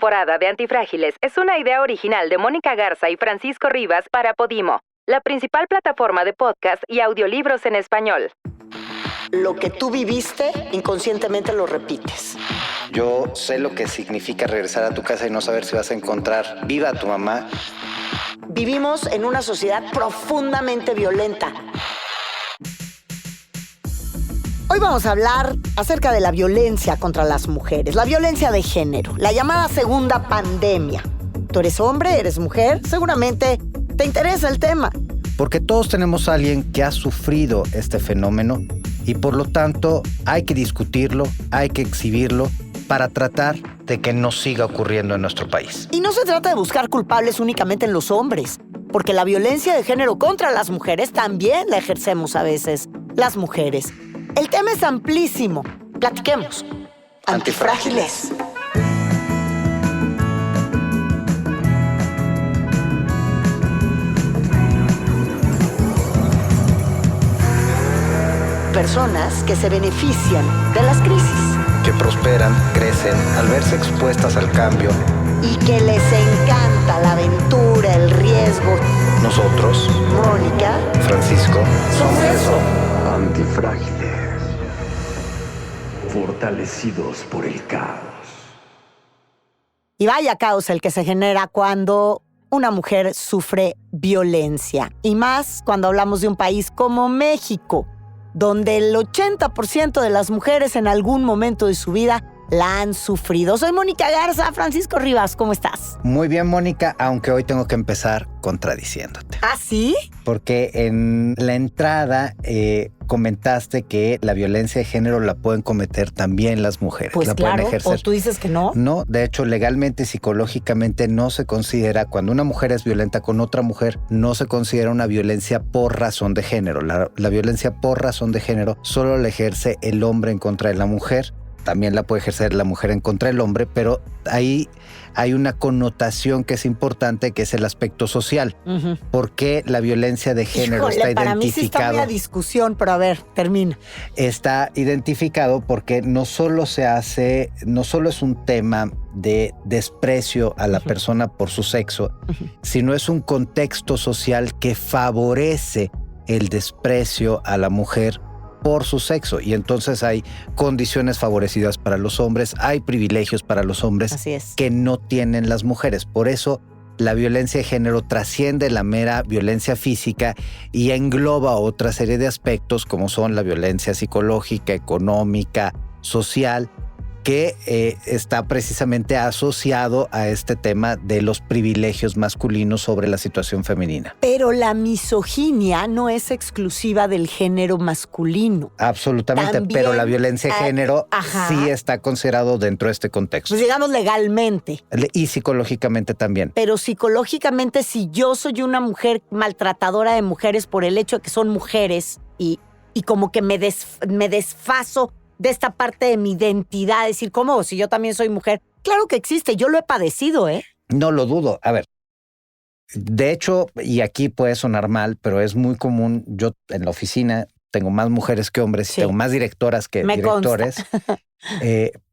temporada de Antifrágiles es una idea original de Mónica Garza y Francisco Rivas para Podimo, la principal plataforma de podcast y audiolibros en español. Lo que tú viviste, inconscientemente lo repites. Yo sé lo que significa regresar a tu casa y no saber si vas a encontrar viva a tu mamá. Vivimos en una sociedad profundamente violenta. Hoy vamos a hablar acerca de la violencia contra las mujeres, la violencia de género, la llamada segunda pandemia. ¿Tú eres hombre? ¿Eres mujer? Seguramente te interesa el tema. Porque todos tenemos a alguien que ha sufrido este fenómeno y por lo tanto hay que discutirlo, hay que exhibirlo para tratar de que no siga ocurriendo en nuestro país. Y no se trata de buscar culpables únicamente en los hombres, porque la violencia de género contra las mujeres también la ejercemos a veces, las mujeres. El tema es amplísimo. Platiquemos. Antifrágiles. Personas que se benefician de las crisis. Que prosperan, crecen, al verse expuestas al cambio. Y que les encanta la aventura, el riesgo. Nosotros, Mónica, Francisco, somos eso. Antifrágiles. Fortalecidos por el caos. Y vaya caos el que se genera cuando una mujer sufre violencia. Y más cuando hablamos de un país como México, donde el 80% de las mujeres en algún momento de su vida la han sufrido. Soy Mónica Garza. Francisco Rivas, ¿cómo estás? Muy bien, Mónica, aunque hoy tengo que empezar contradiciéndote. ¿Ah, sí? Porque en la entrada comentaste que la violencia de género la pueden cometer también las mujeres. Pues la claro, pueden ejercer. ¿o tú dices que no? No, de hecho, legalmente y psicológicamente no se considera, cuando una mujer es violenta con otra mujer, no se considera una violencia por razón de género. La violencia por razón de género solo la ejerce el hombre en contra de la mujer. También la puede ejercer la mujer en contra del hombre, pero ahí hay una connotación que es importante, que es el aspecto social. Uh-huh. Porque la violencia de género está identificado. Para mí sí está muy a discusión, pero a ver, termina. Está identificado porque no solo es un tema de desprecio a la uh-huh. persona por su sexo, uh-huh. sino es un contexto social que favorece el desprecio a la mujer por su sexo, y entonces hay condiciones favorecidas para los hombres, hay privilegios para los hombres que no tienen las mujeres. Por eso la violencia de género trasciende la mera violencia física y engloba otra serie de aspectos como son la violencia psicológica, económica, social, que está precisamente asociado a este tema de los privilegios masculinos sobre la situación femenina. Pero la misoginia no es exclusiva del género masculino. Absolutamente, también, pero la violencia de género sí está considerado dentro de este contexto. Pues digamos legalmente. Y psicológicamente también. Pero psicológicamente, si yo soy una mujer maltratadora de mujeres por el hecho de que son mujeres y como que me desfaso de esta parte de mi identidad, decir, ¿cómo? Si yo también soy mujer. Claro que existe, yo lo he padecido, ¿eh? No lo dudo. A ver, de hecho, y aquí puede sonar mal, pero es muy común, yo en la oficina tengo más mujeres que hombres, sí. Tengo más directoras que directores.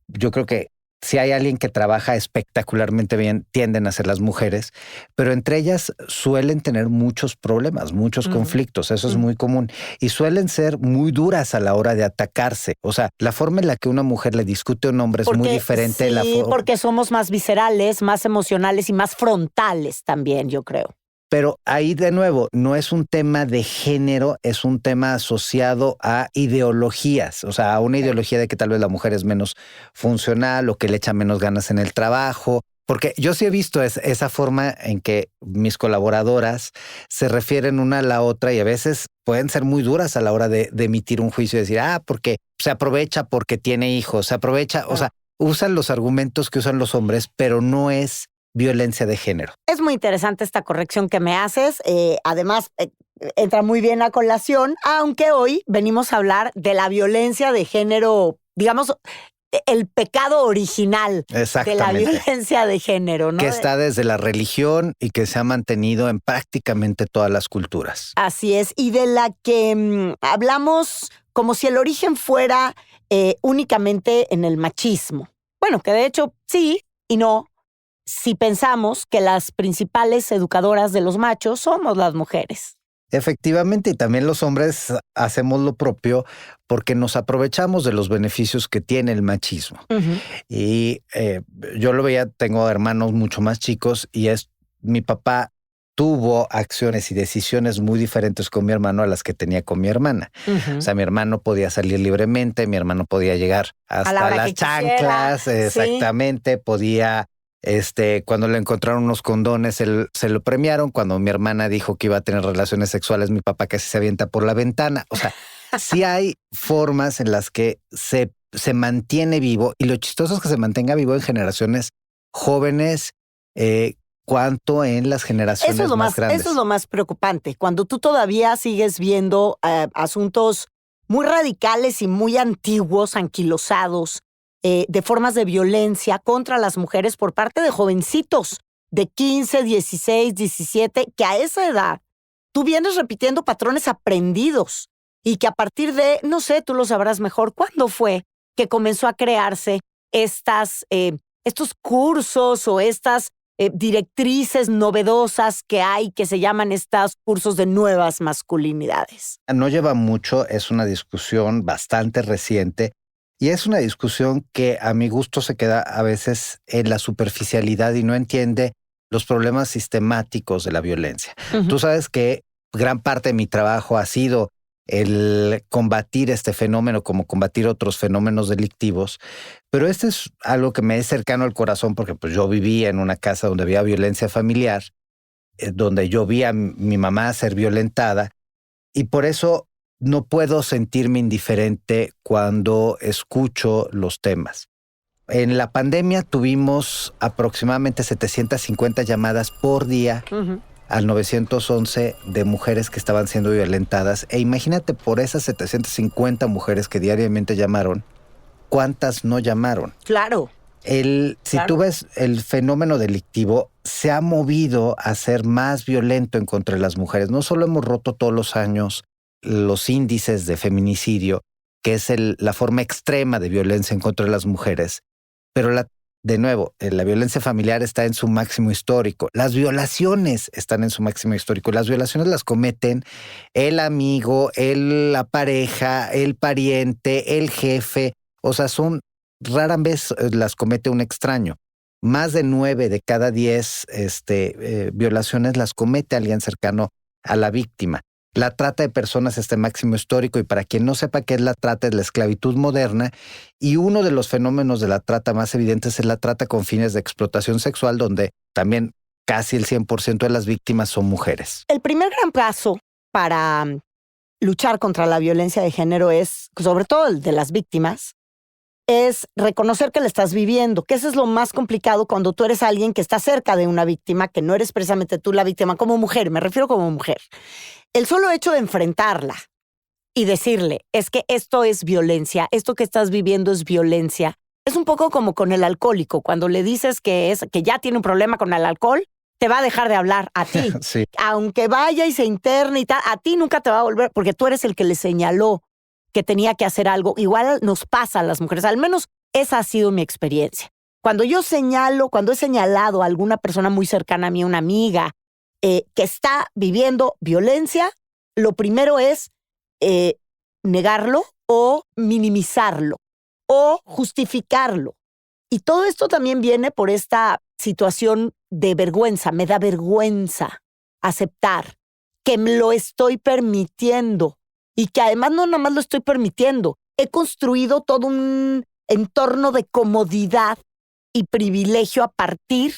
Yo creo que si hay alguien que trabaja espectacularmente bien, tienden a ser las mujeres, pero entre ellas suelen tener muchos problemas, muchos conflictos, eso es muy común, y suelen ser muy duras a la hora de atacarse. O sea, la forma en la que una mujer le discute a un hombre es muy diferente. Sí, porque somos más viscerales, más emocionales y más frontales también, yo creo. Pero ahí de nuevo, no es un tema de género, es un tema asociado a ideologías, o sea, a una ideología de que tal vez la mujer es menos funcional o que le echa menos ganas en el trabajo. Porque yo sí he visto esa forma en que mis colaboradoras se refieren una a la otra y a veces pueden ser muy duras a la hora de emitir un juicio y decir, porque se aprovecha porque tiene hijos, se aprovecha, o sea, usan los argumentos que usan los hombres, pero no es violencia de género. Es muy interesante esta corrección que me haces. Además, entra muy bien a colación, aunque hoy venimos a hablar de la violencia de género, digamos, el pecado original de la violencia de género, ¿no? Que está desde la religión y que se ha mantenido en prácticamente todas las culturas. Así es, y de la que hablamos como si el origen fuera únicamente en el machismo. Bueno, que de hecho sí y no. si pensamos que las principales educadoras de los machos somos las mujeres. Efectivamente, y también los hombres hacemos lo propio porque nos aprovechamos de los beneficios que tiene el machismo. Y yo lo veía, tengo hermanos mucho más chicos y mi papá tuvo acciones y decisiones muy diferentes con mi hermano a las que tenía con mi hermana. O sea, mi hermano podía salir libremente, mi hermano podía llegar hasta las chanclas, exactamente, sí. Podía... cuando le encontraron unos condones, se lo premiaron. Cuando mi hermana dijo que iba a tener relaciones sexuales, mi papá casi se avienta por la ventana. O sea, sí hay formas en las que se mantiene vivo, y lo chistoso es que se mantenga vivo en generaciones jóvenes, cuanto en las generaciones más grandes. Eso es lo más preocupante, cuando tú todavía sigues viendo asuntos muy radicales y muy antiguos, anquilosados, de formas de violencia contra las mujeres por parte de jovencitos de 15, 16, 17, que a esa edad tú vienes repitiendo patrones aprendidos y que a partir de, no sé, tú lo sabrás mejor, ¿cuándo fue que comenzó a crearse estos cursos o estas directrices novedosas que hay, que se llaman estos cursos de nuevas masculinidades? No lleva mucho, es una discusión bastante reciente. Y es una discusión que a mi gusto se queda a veces en la superficialidad y no entiende los problemas sistemáticos de la violencia. Tú sabes que gran parte de mi trabajo ha sido el combatir este fenómeno como combatir otros fenómenos delictivos, pero este es algo que me es cercano al corazón porque pues, yo vivía en una casa donde había violencia familiar, donde yo vi a mi mamá ser violentada, y por eso no puedo sentirme indiferente cuando escucho los temas. En la pandemia tuvimos aproximadamente 750 llamadas por día al 911 de mujeres que estaban siendo violentadas. E imagínate, por esas 750 mujeres que diariamente llamaron, ¿cuántas no llamaron? Claro. Si tú ves, el fenómeno delictivo se ha movido a ser más violento en contra de las mujeres. No solo hemos roto todos los años los índices de feminicidio, que es la forma extrema de violencia en contra de las mujeres, pero de nuevo, la violencia familiar está en su máximo histórico. Las violaciones están en su máximo histórico. Las violaciones las cometen el amigo, la pareja, el pariente, el jefe. O sea, rara vez las comete un extraño. Más de 9 de cada 10 violaciones las comete alguien cercano a la víctima. La trata de personas está en máximo histórico, y para quien no sepa qué es la trata, es la esclavitud moderna, y uno de los fenómenos de la trata más evidentes es la trata con fines de explotación sexual, donde también casi el 100% de las víctimas son mujeres. El primer gran paso para luchar contra la violencia de género es, sobre todo el de las víctimas, es reconocer que la estás viviendo, que eso es lo más complicado cuando tú eres alguien que está cerca de una víctima, que no eres precisamente tú la víctima como mujer, me refiero como mujer. El solo hecho de enfrentarla y decirle, es que esto es violencia, esto que estás viviendo es violencia, es un poco como con el alcohólico. Cuando le dices que ya tiene un problema con el alcohol, te va a dejar de hablar a ti. Sí. Aunque vaya y se interne y tal, a ti nunca te va a volver, porque tú eres el que le señaló que tenía que hacer algo. Igual nos pasa a las mujeres, al menos esa ha sido mi experiencia. Cuando he señalado a alguna persona muy cercana a mí, una amiga, que está viviendo violencia, lo primero es negarlo o minimizarlo o justificarlo. Y todo esto también viene por esta situación de vergüenza. Me da vergüenza aceptar que me lo estoy permitiendo y que además no nada más lo estoy permitiendo. He construido todo un entorno de comodidad y privilegio a partir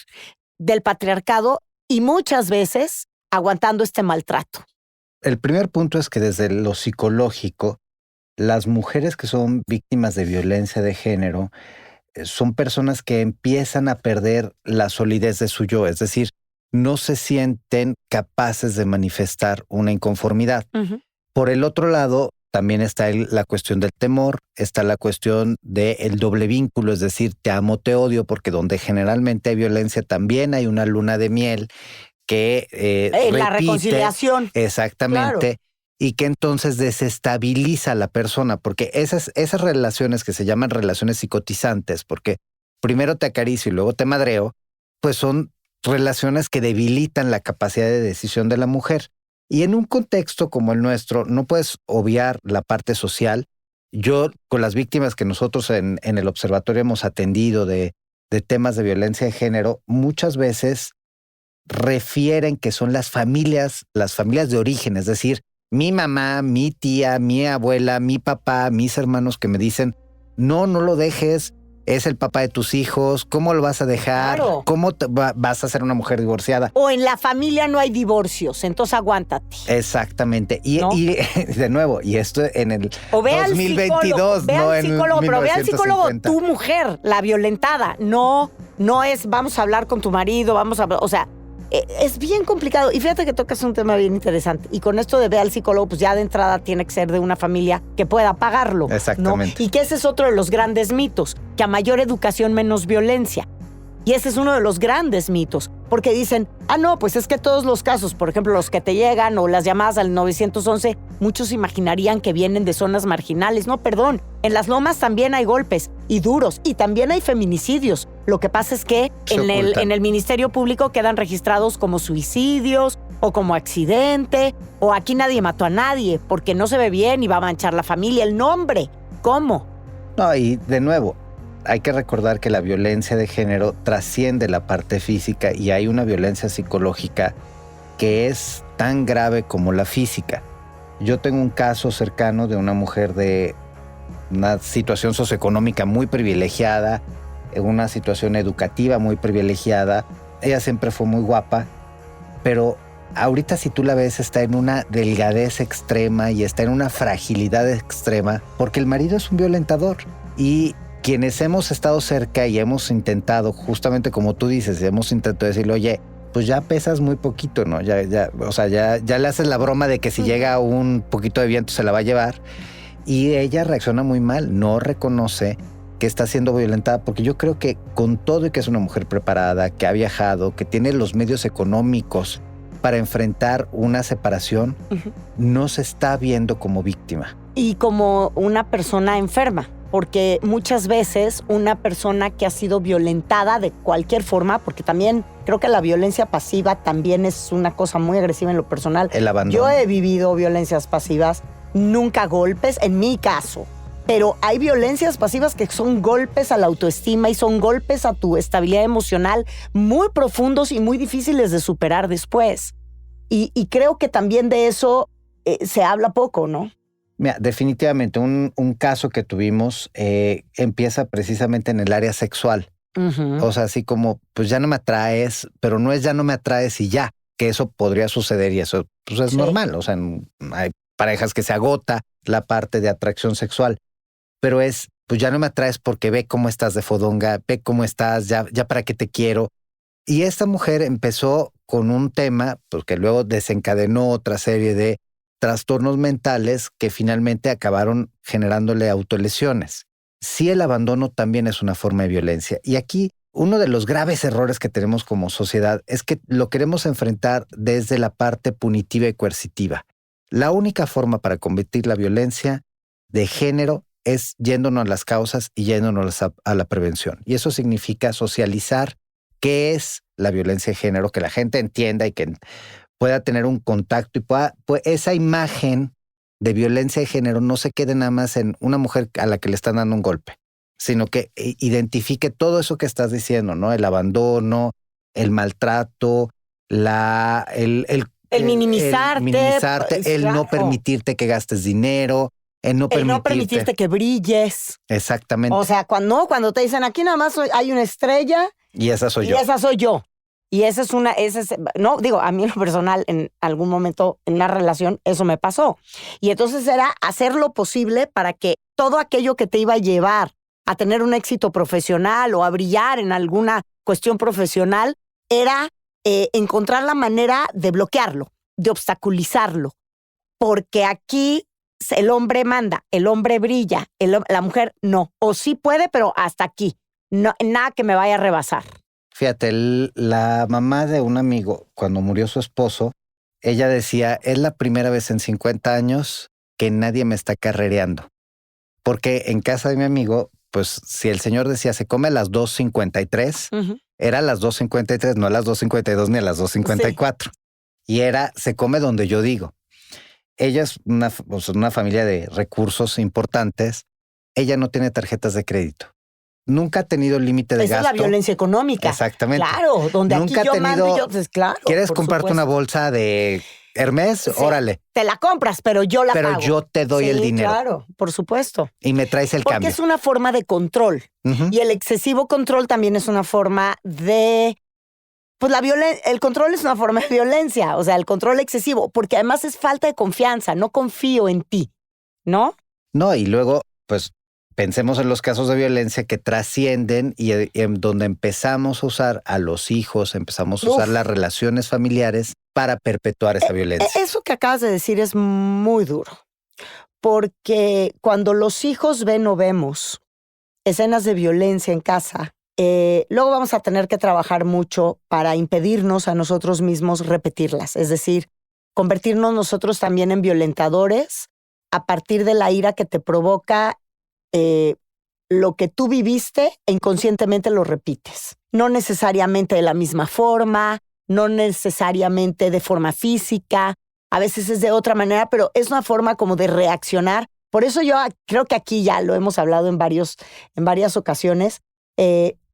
del patriarcado y muchas veces aguantando este maltrato. El primer punto es que desde lo psicológico, las mujeres que son víctimas de violencia de género son personas que empiezan a perder la solidez de su yo, es decir, no se sienten capaces de manifestar una inconformidad. Por el otro lado, también está la cuestión del temor, está la cuestión del doble vínculo, es decir, te amo, te odio, porque donde generalmente hay violencia también hay una luna de miel que repite. La reconciliación. Exactamente. Claro. Y que entonces desestabiliza a la persona, porque esas relaciones que se llaman relaciones psicotizantes, porque primero te acaricio y luego te madreo, pues son relaciones que debilitan la capacidad de decisión de la mujer. Y en un contexto como el nuestro, no puedes obviar la parte social. Yo, con las víctimas que nosotros en el observatorio hemos atendido de temas de violencia de género, muchas veces refieren que son las familias de origen, es decir, mi mamá, mi tía, mi abuela, mi papá, mis hermanos que me dicen, no lo dejes, es el papá de tus hijos, ¿cómo lo vas a dejar? Claro. ¿Cómo vas a ser una mujer divorciada? O en la familia no hay divorcios, entonces aguántate. Exactamente. Y, ¿No? y de nuevo, y esto en el O ve 2022, al psicólogo, pero ve al psicólogo 1950. tu mujer, la violentada. No es vamos a hablar con tu marido, o sea, es bien complicado. Y fíjate que tocas un tema bien interesante. Y con esto de ve al psicólogo, pues ya de entrada tiene que ser de una familia que pueda pagarlo. Exactamente. ¿No? Y que ese es otro de los grandes mitos, que a mayor educación menos violencia. Y ese es uno de los grandes mitos, porque dicen, no, pues es que todos los casos, por ejemplo, los que te llegan o las llamadas al 911, muchos imaginarían que vienen de zonas marginales. No, perdón, en las lomas también hay golpes y duros y también hay feminicidios. Lo que pasa es que en el Ministerio Público quedan registrados como suicidios o como accidente, o aquí nadie mató a nadie porque no se ve bien y va a manchar la familia, el nombre. ¿Cómo? No, y de nuevo, hay que recordar que la violencia de género trasciende la parte física y hay una violencia psicológica que es tan grave como la física. Yo tengo un caso cercano de una mujer de una situación socioeconómica muy privilegiada, una situación educativa muy privilegiada. Ella siempre fue muy guapa, pero ahorita si tú la ves está en una delgadez extrema y está en una fragilidad extrema porque el marido es un violentador. Y quienes hemos estado cerca y hemos intentado, justamente como tú dices, hemos intentado decirle, oye, pues ya pesas muy poquito, ¿no? Ya le haces la broma de que si llega un poquito de viento se la va a llevar. Y ella reacciona muy mal, no reconoce que está siendo violentada, porque yo creo que con todo y que es una mujer preparada, que ha viajado, que tiene los medios económicos para enfrentar una separación, no se está viendo como víctima. Y como una persona enferma. Porque muchas veces una persona que ha sido violentada de cualquier forma, porque también creo que la violencia pasiva también es una cosa muy agresiva en lo personal. El abandono. Yo he vivido violencias pasivas, nunca golpes, en mi caso. Pero hay violencias pasivas que son golpes a la autoestima y son golpes a tu estabilidad emocional muy profundos y muy difíciles de superar después. Y creo que también de eso se habla poco, ¿no? Mira, definitivamente un caso que tuvimos empieza precisamente en el área sexual. O sea, así como, pues ya no me atraes, pero no es ya no me atraes y ya, que eso podría suceder y eso pues es normal. O sea, hay parejas que se agota la parte de atracción sexual, pero es, pues ya no me atraes porque ve cómo estás de fodonga, ve cómo estás, ya para qué te quiero. Y esta mujer empezó con un tema, porque luego desencadenó otra serie de trastornos mentales que finalmente acabaron generándole autolesiones. Sí, el abandono también es una forma de violencia. Y aquí uno de los graves errores que tenemos como sociedad es que lo queremos enfrentar desde la parte punitiva y coercitiva. La única forma para combatir la violencia de género es yéndonos a las causas y yéndonos a la prevención. Y eso significa socializar qué es la violencia de género, que la gente entienda y que pueda tener un contacto y pueda esa imagen de violencia de género no se quede nada más en una mujer a la que le están dando un golpe, sino que identifique todo eso que estás diciendo, ¿no? El abandono, el maltrato, el minimizarte, el claro. no permitirte que gastes dinero, el no permitirte que brilles. Exactamente. O sea, cuando te dicen aquí nada más hay una estrella Y esa soy yo. Y esa soy yo. Y esa es no, digo, a mí en lo personal, en algún momento en una relación, eso me pasó. Y entonces era hacer lo posible para que todo aquello que te iba a llevar a tener un éxito profesional o a brillar en alguna cuestión profesional, era encontrar la manera de bloquearlo, de obstaculizarlo. Porque aquí el hombre manda, el hombre brilla, la mujer no. O sí puede, pero hasta aquí. No, nada que me vaya a rebasar. Fíjate, la mamá de un amigo, cuando murió su esposo, ella decía, es la primera vez en 50 años que nadie me está carrereando. Porque en casa de mi amigo, pues si el señor decía, se come a las 2:53, Era a las 2:53, no a las 2:52 ni a las 2:54. Sí. Y se come donde yo digo. Ella es una familia de recursos importantes. Ella no tiene tarjetas de crédito. Nunca ha tenido límite de gasto. Esa es la violencia económica. Exactamente. Claro, donde nunca aquí yo mando y yo, pues claro. ¿Quieres comprarte una bolsa de Hermès? Sí, órale. Te la compras, pero yo la pago. Pero yo te doy el dinero. Claro, por supuesto. Y me traes el cambio. Porque es una forma de control. Y el excesivo control también es una forma de... Pues el control es una forma de violencia, o sea, el control excesivo, porque además es falta de confianza, no confío en ti, ¿no? No, y luego, pues, pensemos en los casos de violencia que trascienden y en donde empezamos a usar a los hijos, empezamos a usar las relaciones familiares para perpetuar esa violencia. Eso que acabas de decir es muy duro, porque cuando los hijos ven o vemos escenas de violencia en casa, luego vamos a tener que trabajar mucho para impedirnos a nosotros mismos repetirlas, es decir, convertirnos nosotros también en violentadores a partir de la ira que te provoca lo que tú viviste e inconscientemente lo repites. No necesariamente de la misma forma, no necesariamente de forma física, a veces es de otra manera, pero es una forma como de reaccionar. Por eso yo creo que aquí ya lo hemos hablado en varias ocasiones.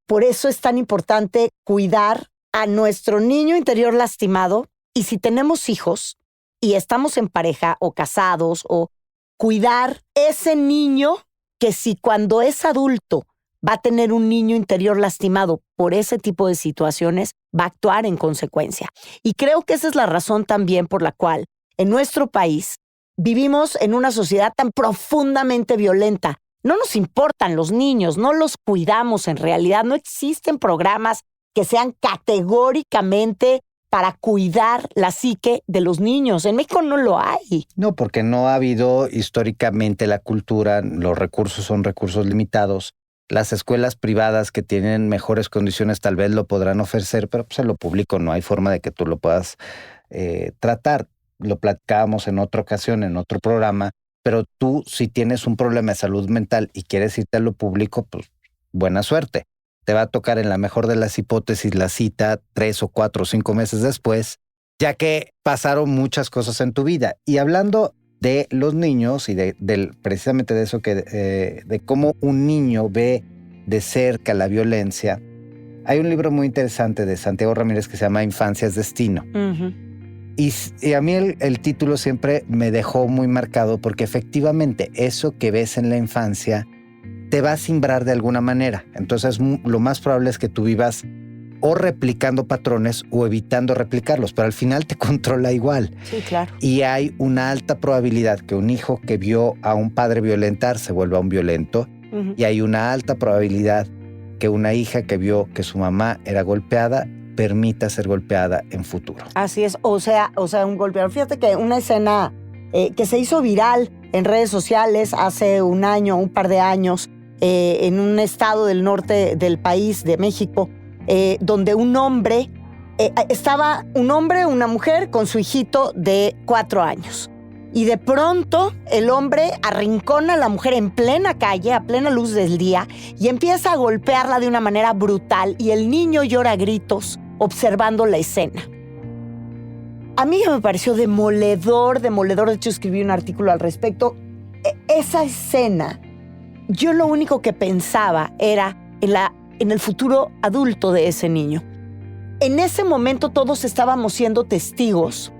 Por eso es tan importante cuidar a nuestro niño interior lastimado, y si tenemos hijos y estamos en pareja o casados, o cuidar ese niño que si cuando es adulto va a tener un niño interior lastimado por ese tipo de situaciones, va a actuar en consecuencia. Y creo que esa es la razón también por la cual en nuestro país vivimos en una sociedad tan profundamente violenta. No nos importan los niños, no los cuidamos en realidad, no existen programas que sean categóricamente para cuidar la psique de los niños. En México no lo hay. No, porque no ha habido históricamente la cultura, los recursos son recursos limitados. Las escuelas privadas que tienen mejores condiciones tal vez lo podrán ofrecer, pero pues en lo público no hay forma de que tú lo puedas tratar. Lo platicábamos en otra ocasión, en otro programa, pero tú si tienes un problema de salud mental y quieres irte a lo público, pues buena suerte. Te va a tocar en la mejor de las hipótesis la cita 3 o 4 o 5 meses después, ya que pasaron muchas cosas en tu vida. Y hablando de los niños y precisamente de eso, de cómo un niño ve de cerca la violencia, hay un libro muy interesante de Santiago Ramírez que se llama Infancia es Destino. Uh-huh. Y a mí el título siempre me dejó muy marcado porque efectivamente eso que ves en la infancia te va a simbrar de alguna manera. Entonces lo más probable es que tú vivas o replicando patrones o evitando replicarlos, pero al final te controla igual. Sí, claro. Y hay una alta probabilidad que un hijo que vio a un padre violentar se vuelva un violento. Uh-huh. Y hay una alta probabilidad que una hija que vio que su mamá era golpeada permita ser golpeada en futuro. Así es, o sea, un golpeador. Fíjate que una escena que se hizo viral en redes sociales hace un par de años, en un estado del norte del país, de México, donde estaba un hombre, una mujer con su hijito de 4 años. Y de pronto el hombre arrincona a la mujer en plena calle, a plena luz del día, y empieza a golpearla de una manera brutal, y el niño llora a gritos observando la escena. A mí me pareció demoledor. De hecho, escribí un artículo al respecto. Esa escena, yo lo único que pensaba era en el futuro adulto de ese niño. En ese momento todos estábamos siendo testigos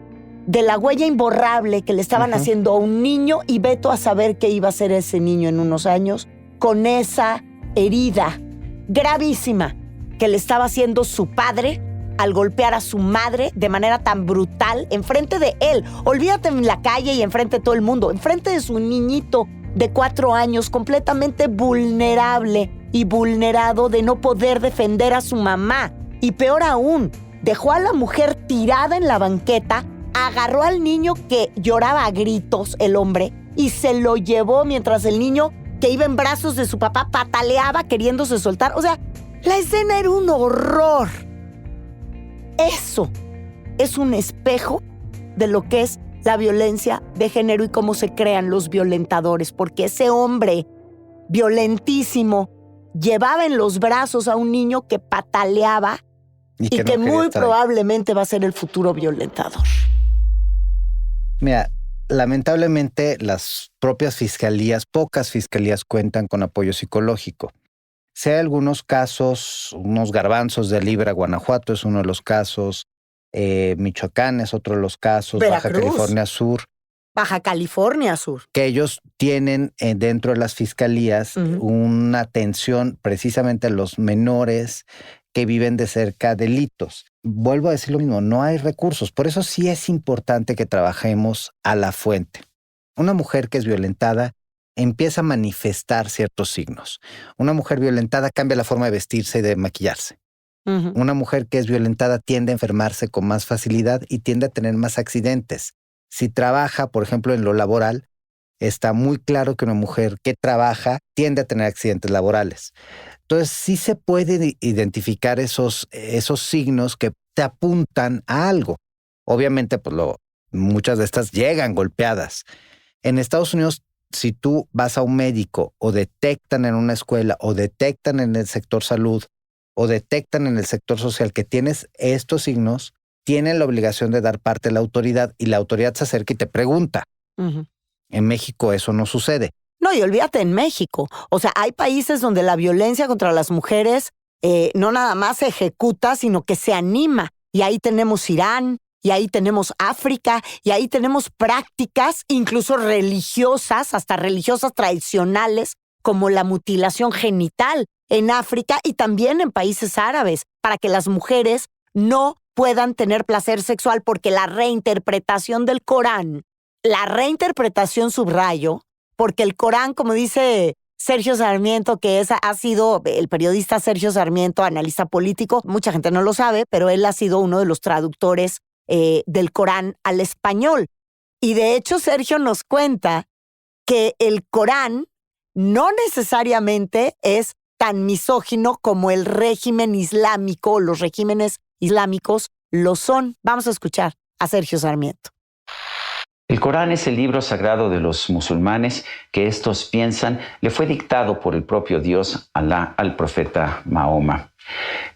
de la huella imborrable que le estaban uh-huh. haciendo a un niño, y veto a saber qué iba a ser ese niño en unos años con esa herida gravísima que le estaba haciendo su padre al golpear a su madre de manera tan brutal enfrente de él. Olvídate, en la calle y enfrente de todo el mundo, enfrente de su niñito de 4 años, completamente vulnerable y vulnerado de no poder defender a su mamá. Y peor aún, dejó a la mujer tirada en la banqueta, agarró al niño que lloraba a gritos, el hombre, y se lo llevó mientras el niño, que iba en brazos de su papá, pataleaba queriéndose soltar. O sea, la escena era un horror. Eso es un espejo de lo que es la violencia de género y cómo se crean los violentadores, porque ese hombre violentísimo llevaba en los brazos a un niño que pataleaba Y no que quería muy estar ahí. probablemente va a ser el futuro violentador. Mira, lamentablemente las propias fiscalías, pocas fiscalías cuentan con apoyo psicológico. Sí hay algunos casos, unos garbanzos de Libra, Guanajuato es uno de los casos, Michoacán es otro de los casos, Baja Veracruz. California Sur, Baja California Sur. que ellos tienen dentro de las fiscalías una atención precisamente a los menores que viven de cerca delitos. Vuelvo a decir lo mismo, no hay recursos. Por eso sí es importante que trabajemos a la fuente. Una mujer que es violentada empieza a manifestar ciertos signos. Una mujer violentada cambia la forma de vestirse y de maquillarse. Una mujer que es violentada tiende a enfermarse con más facilidad y tiende a tener más accidentes. Si trabaja, por ejemplo, en lo laboral, está muy claro que una mujer que trabaja tiende a tener accidentes laborales. Entonces, sí se puede identificar esos signos que te apuntan a algo. Obviamente, pues muchas de estas llegan golpeadas. En Estados Unidos, si tú vas a un médico o detectan en una escuela o detectan en el sector salud o detectan en el sector social que tienes estos signos, tienen la obligación de dar parte a la autoridad y la autoridad se acerca y te pregunta. En México eso no sucede. No, y olvídate en México. O sea, hay países donde la violencia contra las mujeres no nada más se ejecuta, sino que se anima. Y ahí tenemos Irán, y ahí tenemos África, y ahí tenemos prácticas incluso religiosas, hasta religiosas tradicionales, como la mutilación genital en África y también en países árabes, para que las mujeres no puedan tener placer sexual, porque la reinterpretación del Corán, subrayo, porque el Corán, como dice Sergio Sarmiento, que ha sido el periodista Sergio Sarmiento, analista político, mucha gente no lo sabe, pero él ha sido uno de los traductores del Corán al español. Y de hecho, Sergio nos cuenta que el Corán no necesariamente es tan misógino como el régimen islámico o los regímenes islámicos lo son. Vamos a escuchar a Sergio Sarmiento. El Corán es el libro sagrado de los musulmanes que estos piensan le fue dictado por el propio Dios, Alá, al profeta Mahoma.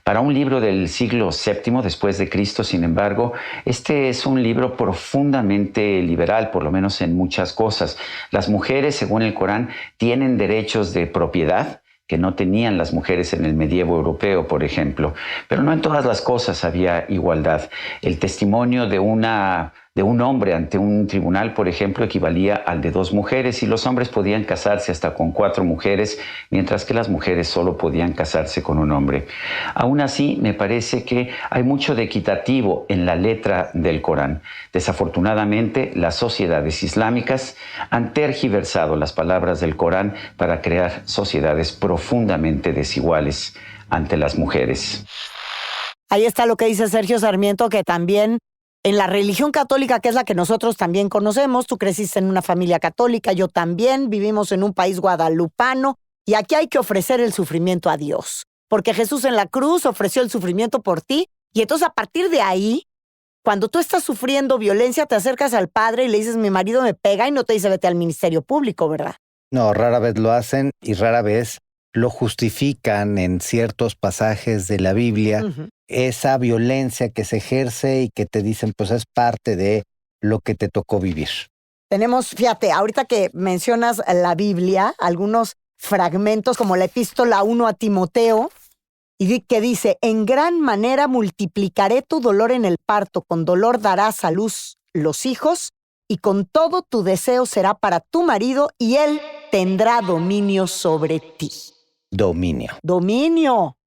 Para un libro del siglo VII después de Cristo, sin embargo, este es un libro profundamente liberal, por lo menos en muchas cosas. Las mujeres, según el Corán, tienen derechos de propiedad que no tenían las mujeres en el medievo europeo, por ejemplo. Pero no en todas las cosas había igualdad. El testimonio de un hombre ante un tribunal, por ejemplo, equivalía al de 2 mujeres y los hombres podían casarse hasta con 4 mujeres, mientras que las mujeres solo podían casarse con un hombre. Aún así, me parece que hay mucho de equitativo en la letra del Corán. Desafortunadamente, las sociedades islámicas han tergiversado las palabras del Corán para crear sociedades profundamente desiguales ante las mujeres. Ahí está lo que dice Sergio Sarmiento, que también en la religión católica, que es la que nosotros también conocemos, tú creciste en una familia católica, yo también, vivimos en un país guadalupano, y aquí hay que ofrecer el sufrimiento a Dios, porque Jesús en la cruz ofreció el sufrimiento por ti, y entonces a partir de ahí, cuando tú estás sufriendo violencia, te acercas al padre y le dices, mi marido me pega, y no te dice, vete al ministerio público, ¿verdad? No, rara vez lo hacen y rara vez lo justifican en ciertos pasajes de la Biblia. Esa violencia que se ejerce y que te dicen, pues es parte de lo que te tocó vivir. Tenemos, fíjate, ahorita que mencionas la Biblia, algunos fragmentos como la epístola 1 a Timoteo, y que dice, en gran manera multiplicaré tu dolor en el parto, con dolor darás a luz los hijos, y con todo tu deseo será para tu marido, y él tendrá dominio sobre ti. Dominio.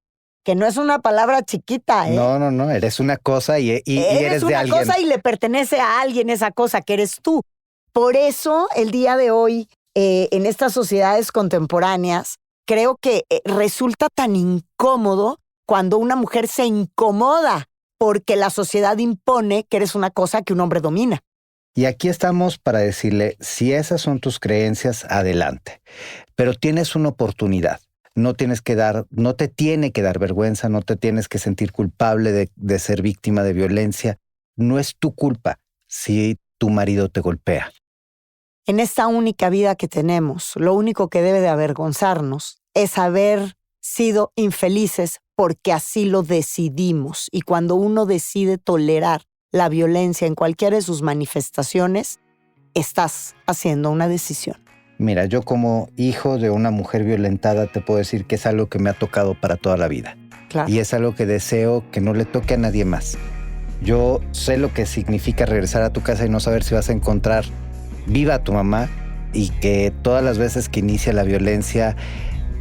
Que no es una palabra chiquita, ¿eh? No, eres una cosa y eres de alguien. Eres una cosa y le pertenece a alguien esa cosa que eres tú. Por eso, el día de hoy, en estas sociedades contemporáneas, creo que resulta tan incómodo cuando una mujer se incomoda porque la sociedad impone que eres una cosa que un hombre domina. Y aquí estamos para decirle, si esas son tus creencias, adelante. Pero tienes una oportunidad. No te tiene que dar vergüenza, no te tienes que sentir culpable de ser víctima de violencia. No es tu culpa si tu marido te golpea. En esta única vida que tenemos, lo único que debe de avergonzarnos es haber sido infelices porque así lo decidimos. Y cuando uno decide tolerar la violencia en cualquiera de sus manifestaciones, estás haciendo una decisión. Mira, yo como hijo de una mujer violentada te puedo decir que es algo que me ha tocado para toda la vida. Claro. Y es algo que deseo que no le toque a nadie más. Yo sé lo que significa regresar a tu casa y no saber si vas a encontrar viva a tu mamá, y que todas las veces que inicia la violencia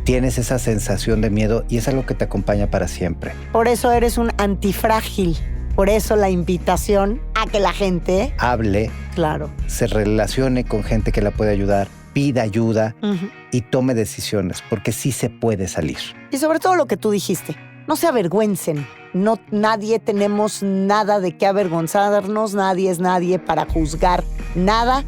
tienes esa sensación de miedo, y es algo que te acompaña para siempre. Por eso eres un antifrágil. Por eso la invitación a que la gente hable, claro, se relacione con gente que la puede ayudar, pida ayuda y tome decisiones, porque sí se puede salir. Y sobre todo lo que tú dijiste, no se avergüencen. No, nadie tenemos nada de qué avergonzarnos, nadie es nadie para juzgar nada.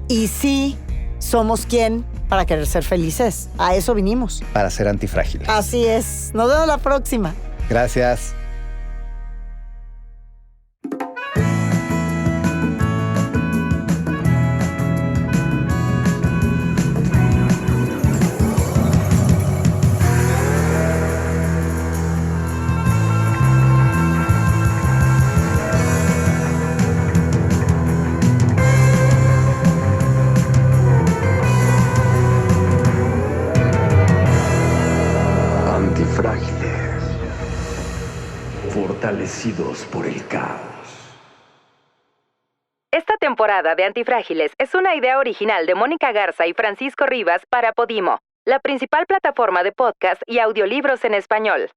Y sí, somos quien para querer ser felices. A eso vinimos. Para ser antifrágiles. Así es. Nos vemos la próxima. Gracias. Antifrágiles. Fortalecidos por el caos. Esta temporada de Antifrágiles es una idea original de Mónica Garza y Francisco Rivas para Podimo, la principal plataforma de podcast y audiolibros en español.